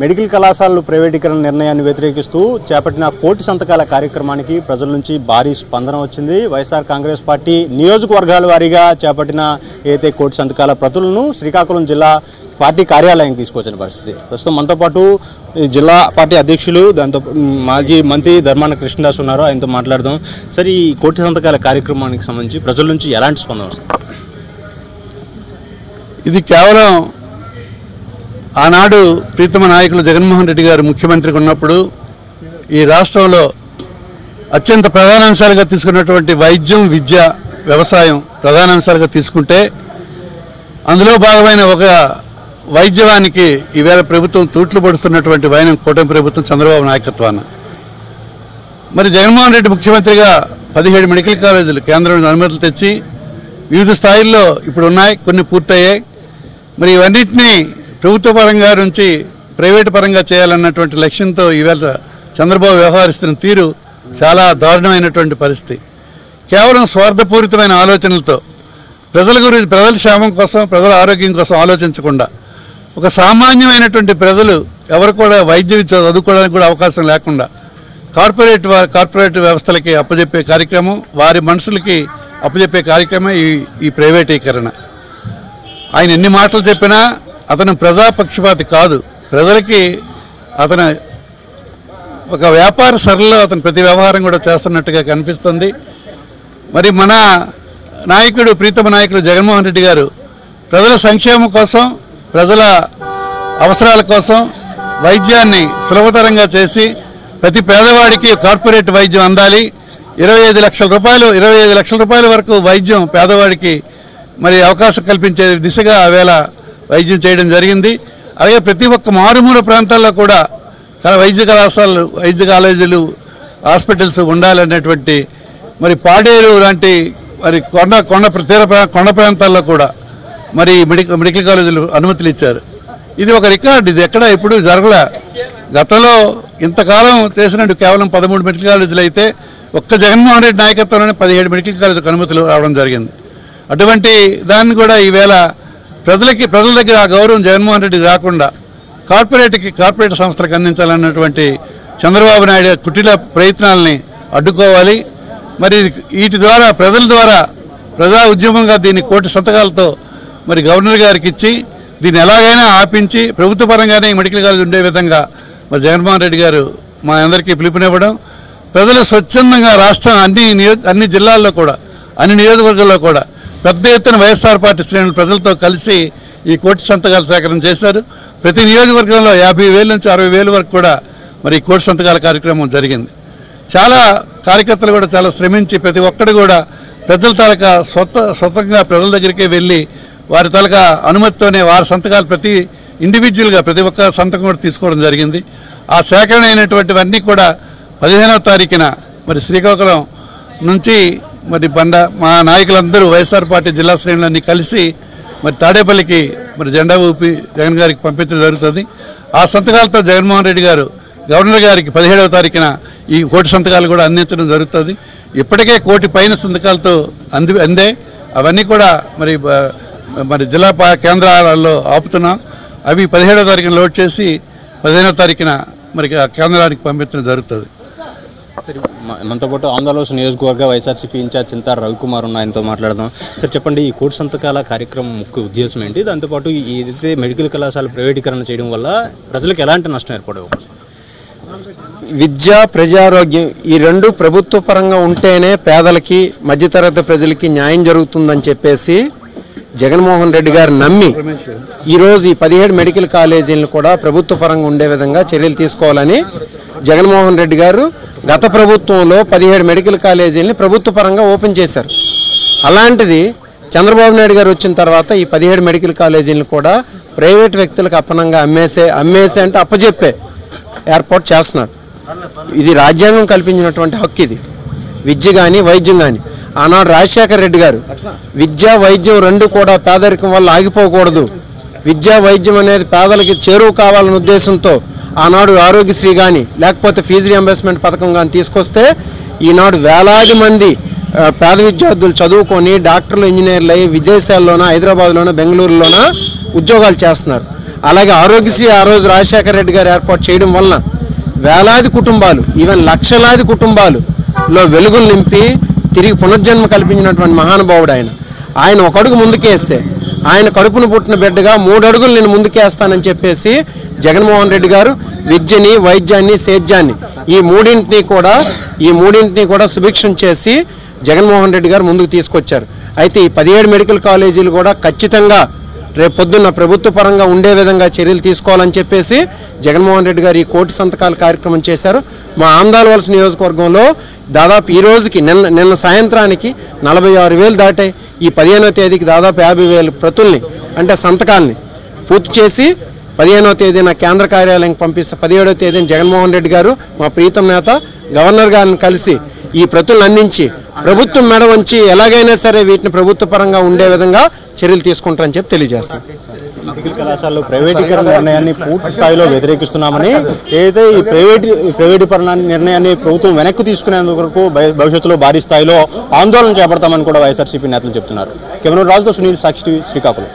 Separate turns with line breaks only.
Medical కళాశాలలు ప్రైవేటీకరణ నిర్ణయాన్ని వ్యతిరేకిస్తూ చేపట్టిన కోటి సంతకాల కార్యక్రమానికి ప్రజల నుంచి భారీ స్పందన వచ్చింది. వైఎస్ఆర్ కాంగ్రెస్ పార్టీ నియోజకవర్గాల వారీగా చేపట్టిన ఏదైతే కోటి సంతకాల ప్రతులను శ్రీకాకుళం జిల్లా పార్టీ కార్యాలయానికి తీసుకొచ్చిన పరిస్థితి. ప్రస్తుతం మనతో పాటు జిల్లా పార్టీ అధ్యక్షులు దాంతో మాజీ మంత్రి ధర్మాన కృష్ణదాస్ ఉన్నారు. ఆయనతో మాట్లాడదాం. సరే, ఈ కోటి సంతకాల కార్యక్రమానికి సంబంధించి ప్రజల నుంచి ఎలాంటి స్పందన వస్తుంది?
ఇది కేవలం ఆనాడు ప్రీతమ నాయకులు జగన్మోహన్ రెడ్డి గారు ముఖ్యమంత్రిగా ఉన్నప్పుడు ఈ రాష్ట్రంలో అత్యంత ప్రధానాంశాలుగా తీసుకున్నటువంటి వైద్యం, విద్య, వ్యవసాయం ప్రధానాంశాలుగా తీసుకుంటే అందులో భాగమైన ఒక వైద్యవానికి ఈవేళ ప్రభుత్వం తూట్లు పడుతున్నటువంటి వైనం కూటమి ప్రభుత్వం చంద్రబాబు నాయకత్వాన. మరి జగన్మోహన్ రెడ్డి ముఖ్యమంత్రిగా 17 మెడికల్ కాలేజీలు కేంద్రం అనుమతులు తెచ్చి వివిధ స్థాయిల్లో ఇప్పుడు ఉన్నాయి, కొన్ని పూర్తయ్యాయి. మరి ఇవన్నింటినీ ప్రభుత్వ పరంగా నుంచి ప్రైవేటు పరంగా చేయాలన్నటువంటి లక్ష్యంతో ఈవేళ చంద్రబాబు వ్యవహరిస్తున్న తీరు చాలా దారుణమైనటువంటి పరిస్థితి. కేవలం స్వార్థపూరితమైన ఆలోచనలతో ప్రజల గురించి, ప్రజల క్షేమం కోసం, ప్రజల ఆరోగ్యం కోసం ఆలోచించకుండా ఒక సామాన్యమైనటువంటి ప్రజలు ఎవరు కూడా వైద్య విద్య చదువుకోవడానికి కూడా అవకాశం లేకుండా కార్పొరేట్ వ్యవస్థలకి అప్పజెప్పే కార్యక్రమం, వారి మనుషులకి అప్పజెప్పే కార్యక్రమం ఈ ప్రైవేటీకరణ. ఆయన ఎన్ని మాటలు చెప్పినా అతను ప్రజాపక్షపాతి కాదు. ప్రజలకి అతను ఒక వ్యాపార సరళిలో అతను ప్రతి వ్యవహారం కూడా చేస్తున్నట్టుగా కనిపిస్తుంది. మరి మన నాయకుడు, ప్రీతమ నాయకుడు జగన్మోహన్ రెడ్డి గారు ప్రజల సంక్షేమం కోసం, ప్రజల అవసరాల కోసం వైద్యాన్ని సులభతరంగా చేసి ప్రతి పేదవాడికి కార్పొరేట్ వైద్యం అందాలి. 25 లక్షల రూపాయల వరకు వైద్యం పేదవాడికి మరి అవకాశం కల్పించే దిశగా ఆవేళ వైద్యం చేయడం జరిగింది. అలాగే ప్రతి ఒక్క మారుమూల ప్రాంతాల్లో కూడా వైద్య కళాశాలలు, వైద్య కాలేజీలు, హాస్పిటల్స్ ఉండాలనేటువంటి మరి పాడేరు లాంటి మరి కొండ ప్రాంతాల్లో కూడా మరి మెడికల్ కాలేజీలు అనుమతులు ఇచ్చారు. ఇది ఒక రికార్డు. ఇది ఎక్కడ ఎప్పుడు జరగలే. గతంలో ఇంతకాలం చేసినట్టు కేవలం 13 మెడికల్ కాలేజీలు అయితే ఒక్క జగన్మోహన్ రెడ్డి నాయకత్వంలోనే 17 మెడికల్ కాలేజీలకు అనుమతులు రావడం జరిగింది. అటువంటి దాన్ని కూడా ఈవేళ ప్రజల దగ్గర ఆ గౌరవం జగన్మోహన్ రెడ్డికి రాకుండా కార్పొరేట్ సంస్థలకు అందించాలన్నటువంటి చంద్రబాబు నాయుడు కుటిల ప్రయత్నాలని అడ్డుకోవాలి. మరి వీటి ద్వారా ప్రజా ఉద్యమంగా దీన్ని కోటి సంతకాలతో మరి గవర్నర్ గారికి ఇచ్చి దీన్ని ఎలాగైనా ఆపించి ప్రభుత్వ పరంగానే మెడికల్ కాలేజ్ ఉండే విధంగా మరి జగన్మోహన్ రెడ్డి గారు మా అందరికీ పిలుపునివ్వడం, ప్రజలు స్వచ్ఛందంగా రాష్ట్రం అన్ని జిల్లాల్లో కూడా, అన్ని నియోజకవర్గాల్లో కూడా పెద్ద ఎత్తున వైఎస్ఆర్ పార్టీ శ్రేణులు ప్రజలతో కలిసి ఈ కోటి సంతకాల సేకరణ చేశారు. ప్రతి నియోజకవర్గంలో 50,000 నుంచి 60,000 వరకు కూడా మరి ఈ కోటి సంతకాల కార్యక్రమం జరిగింది. చాలా కార్యకర్తలు కూడా చాలా శ్రమించి ప్రతి ఒక్కరు కూడా ప్రజల తాలూకా స్వతంగా ప్రజల దగ్గరికే వెళ్ళి వారి తాలూకా అనుమతితోనే వారి సంతకాలు ప్రతి ఇండివిజువల్గా ప్రతి ఒక్క సంతకం కూడా తీసుకోవడం జరిగింది. ఆ సేకరణ అయినటువంటివన్నీ కూడా 15వ తారీఖున మరి శ్రీకాకుళం నుంచి మరి మా నాయకులందరూ వైఎస్ఆర్ పార్టీ జిల్లా శ్రేణులన్నీ కలిసి మరి తాడేపల్లికి మరి జెండా ఊపి జగన్ గారికి పంపించడం జరుగుతుంది. ఆ సంతకాలతో జగన్మోహన్ రెడ్డి గారు గవర్నర్ గారికి 17వ తారీఖున ఈ కోటి సంతకాలు కూడా అందించడం జరుగుతుంది. ఇప్పటికే కోటి పైన సంతకాలతో అందే. అవన్నీ కూడా మరి జిల్లా కేంద్రాలలో ఆపుతున్నాం. అవి 17వ తారీఖున లోడ్ చేసి 15వ తారీఖున మరి కేంద్రానికి పంపించడం జరుగుతుంది.
సరే, మనతో పాటు ఆంధ్రప్రదేశ్ నియోజకవర్గ వైఎస్ఆర్సీపీ ఇన్ఛార్జ్ చింతారు రవికుమార్ ఉన్న ఆయనతో మాట్లాడదాం. సార్, చెప్పండి, ఈ కోటి సంతకాల కార్యక్రమం ముఖ్య ఉద్దేశం ఏంటి? దాంతోపాటు ఏదైతే మెడికల్ కళాశాల ప్రైవేటీకరణ చేయడం వల్ల ప్రజలకు ఎలాంటి నష్టం ఏర్పడే అవకాశం?
విద్య, ప్రజారోగ్యం ఈ రెండు ప్రభుత్వ పరంగా ఉంటేనే పేదలకి, మధ్యతరగతి ప్రజలకి న్యాయం జరుగుతుందని చెప్పేసి జగన్మోహన్ రెడ్డి గారు నమ్మి ఈరోజు ఈ 17 మెడికల్ కాలేజీలను కూడా ప్రభుత్వ పరంగా ఉండే విధంగా చర్యలు తీసుకోవాలని జగన్మోహన్ రెడ్డి గారు గత ప్రభుత్వంలో 17 మెడికల్ కాలేజీలని ప్రభుత్వ పరంగా ఓపెన్ చేశారు. అలాంటిది చంద్రబాబు నాయుడు గారు వచ్చిన తర్వాత ఈ 17 మెడికల్ కాలేజీలను కూడా ప్రైవేట్ వ్యక్తులకు అప్పనంగా అమ్మేసే అంటే అప్పచెప్పే ఏర్పాటు చేస్తున్నారు. ఇది రాజ్యాంగం కల్పించినటువంటి హక్కు. ఇది విద్య కానీ వైద్యం కానీ. ఆనాడు రాజశేఖర రెడ్డి గారు విద్య, వైద్యం రెండు కూడా పేదరికం వల్ల ఆగిపోకూడదు, విద్యా వైద్యం అనేది పేదలకి చేరువ కావాలనే ఉద్దేశంతో ఆనాడు ఆరోగ్యశ్రీ కానీ లేకపోతే ఫీజు రియంబర్స్మెంట్ పథకం కానీ తీసుకొస్తే ఈనాడు వేలాది మంది పేద విద్యార్థులు చదువుకొని డాక్టర్లు, ఇంజనీర్లు అయ్యి విదేశాల్లోన, హైదరాబాద్లోన, బెంగళూరులోన ఉద్యోగాలు చేస్తున్నారు. అలాగే ఆరోగ్యశ్రీ ఆ రోజు రాజశేఖర రెడ్డి గారు ఏర్పాటు చేయడం వలన వేలాది కుటుంబాలు, ఈవెన్ లక్షలాది కుటుంబాలలో వెలుగులు నింపి తిరిగి పునర్జన్మ కల్పించినటువంటి మహానుభావుడు ఆయన ఒక అడుగు ముందుకేస్తే ఆయన కడుపును పుట్టిన బిడ్డగా 3 అడుగులు నేను ముందుకేస్తానని చెప్పేసి జగన్మోహన్ రెడ్డి గారు విద్యని, వైద్యాన్ని, సేద్యాన్ని ఈ మూడింటిని కూడా సుభిక్షం చేసి జగన్మోహన్ రెడ్డి గారు ముందుకు తీసుకొచ్చారు. అయితే ఈ 17 మెడికల్ కాలేజీలు కూడా ఖచ్చితంగా రేపు పొద్దున్న ప్రభుత్వ పరంగా ఉండే విధంగా చర్యలు తీసుకోవాలని చెప్పేసి జగన్మోహన్ రెడ్డి గారు ఈ కోటి సంతకాల కార్యక్రమం చేశారు. మా ఆందాలవలస నియోజకవర్గంలో దాదాపు ఈ రోజుకి నిన్న సాయంత్రానికి 46,000 దాటాయి. ఈ 15వ తేదీకి దాదాపు 50,000 ప్రతుల్ని అంటే సంతకాల్ని పూర్తి చేసి 15వ తేదీన కేంద్ర కార్యాలయానికి పంపిస్తే 17వ తేదీన జగన్మోహన్ రెడ్డి గారు మా ప్రీతం నేత గవర్నర్ గారిని కలిసి ఈ ప్రతులను అందించి ప్రభుత్వం మెడ వంచి ఎలాగైనా సరే వీటిని ప్రభుత్వ పరంగా ఉండే విధంగా చర్యలు తీసుకుంటారని చెప్పి తెలియజేస్తాం.
మెడికల్ కళాశాలలో ప్రైవేటీకరణ నిర్ణయాన్ని పూర్తి స్థాయిలో వ్యతిరేకిస్తున్నామని, ఏదైతే ఈ ప్రైవేటీకరణ నిర్ణయాన్ని ప్రభుత్వం వెనక్కి తీసుకునేందుకు భవిష్యత్తులో భారీ స్థాయిలో ఆందోళన చేపడతామని కూడా వైఎస్ఆర్సీపీ నేతలు చెప్తున్నారు. కెమెరా రాజుతో సునీల్, సాక్షి టీవీ, శ్రీకాకుళం.